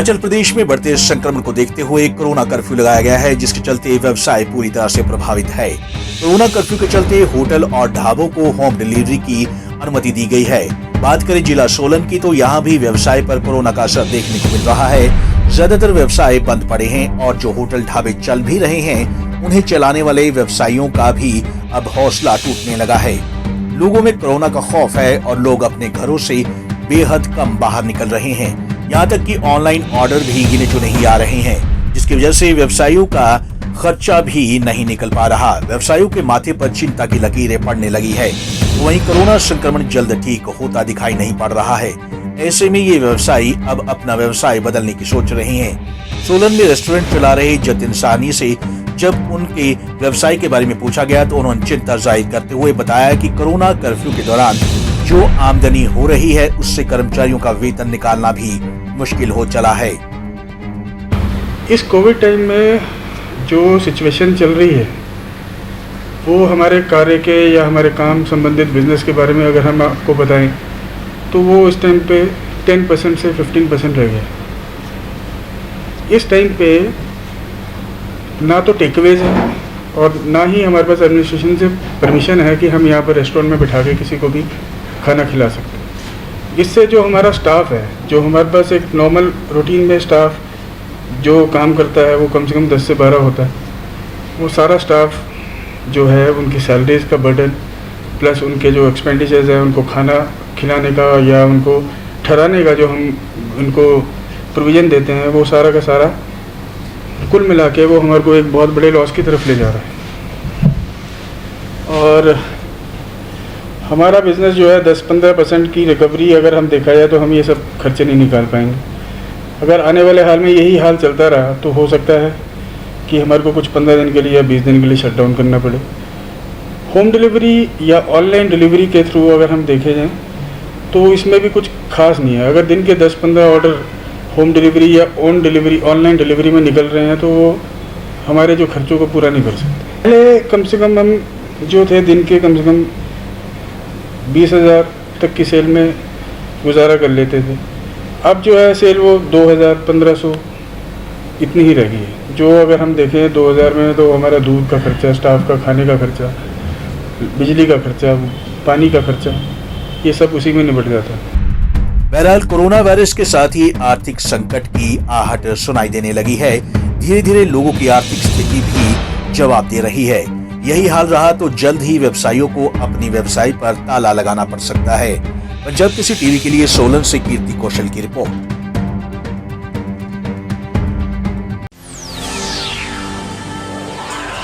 हिमाचल प्रदेश में बढ़ते संक्रमण को देखते हुए कोरोना कर्फ्यू लगाया गया है, जिसके चलते व्यवसाय पूरी तरह से प्रभावित है। कोरोना कर्फ्यू के चलते होटल और ढाबों को होम डिलीवरी की अनुमति दी गई है। बात करें जिला सोलन की तो यहाँ भी व्यवसाय पर कोरोना का असर देखने को मिल रहा है। ज्यादातर व्यवसाय बंद पड़े हैं और जो होटल ढाबे चल भी रहे हैं, उन्हें चलाने वाले व्यवसायियों का भी अब हौसला टूटने लगा है। लोगों में कोरोना का खौफ है और लोग अपने घरों से बेहद कम बाहर निकल रहे हैं। यहाँ तक कि ऑनलाइन ऑर्डर भी गिने चुने ही आ रहे हैं, जिसकी वजह से व्यवसायियों का खर्चा भी नहीं निकल पा रहा। व्यवसायियों के माथे पर चिंता की लकीरें पड़ने लगी है। वहीं कोरोना संक्रमण जल्द ठीक होता दिखाई नहीं पड़ रहा है। ऐसे में ये व्यवसायी अब अपना व्यवसाय बदलने की सोच रहे हैं। सोलन में रेस्टोरेंट चला रहे जतिन साहनी से जब उनके व्यवसाय के बारे में पूछा गया तो उन्होंने चिंता जाहिर करते हुए बताया कि कोरोना कर्फ्यू के दौरान जो आमदनी हो रही है, उससे कर्मचारियों का वेतन निकालना भी मुश्किल हो चला है। इस कोविड टाइम में जो सिचुएशन चल रही है, वो हमारे कार्य के या हमारे काम संबंधित बिजनेस के बारे में अगर हम आपको बताएं तो वो इस टाइम पे 10% से 15% रह गया। इस टाइम पे ना तो टेकअवेज है और ना ही हमारे पास एडमिनिस्ट्रेशन से परमिशन है कि हम यहाँ पर रेस्टोरेंट में बिठा के किसी को भी खाना खिला सकते हैं। इससे जो हमारा स्टाफ है, जो हमारे पास एक नॉर्मल रूटीन में स्टाफ जो काम करता है, वो कम से कम 10 से 12 होता है। वो सारा स्टाफ जो है, उनकी सैलरीज का बर्डन प्लस उनके जो एक्सपेंडिचर्स हैं, उनको खाना खिलाने का या उनको ठहराने का जो हम उनको प्रोविज़न देते हैं, वो सारा का सारा कुल मिला के वो हमारे को एक बहुत बड़े लॉस की तरफ ले जा रहा है। और हमारा बिज़नेस जो है 10-15% की रिकवरी अगर हम देखा जाए तो हम ये सब खर्चे नहीं निकाल पाएंगे। अगर आने वाले हाल में यही हाल चलता रहा तो हो सकता है कि हमारे को कुछ 15 दिन के लिए या 20 दिन के लिए शट डाउन करना पड़े। होम डिलीवरी या ऑनलाइन डिलीवरी के थ्रू अगर हम देखे जाएँ तो इसमें भी कुछ खास नहीं है। अगर दिन के 10-15 ऑर्डर होम डिलीवरी या ऑनलाइन डिलीवरी में निकल रहे हैं तो वो हमारे जो खर्चों को पूरा नहीं कर सकते। पहले कम से कम हम जो थे दिन के कम से कम 20,000 तक की सेल में गुजारा कर लेते थे। अब जो है सेल वो 2,000-1,500 इतनी ही रह गई है। जो अगर हम देखें 2,000 में तो हमारा दूध का खर्चा, स्टाफ का खाने का खर्चा, बिजली का खर्चा, पानी का खर्चा, ये सब उसी में निपट जाता है। बहरहाल कोरोना वायरस के साथ ही आर्थिक संकट की आहट सुनाई देने लगी है। धीरे धीरे लोगों की आर्थिक स्थिति भी जवाब दे रही है। यही हाल रहा तो जल्द ही व्यवसायियों को अपनी व्यवसाय पर ताला लगाना पड़ सकता है। पंजाब केसरी टीवी के लिए सोलन से कीर्ति कौशल की रिपोर्ट।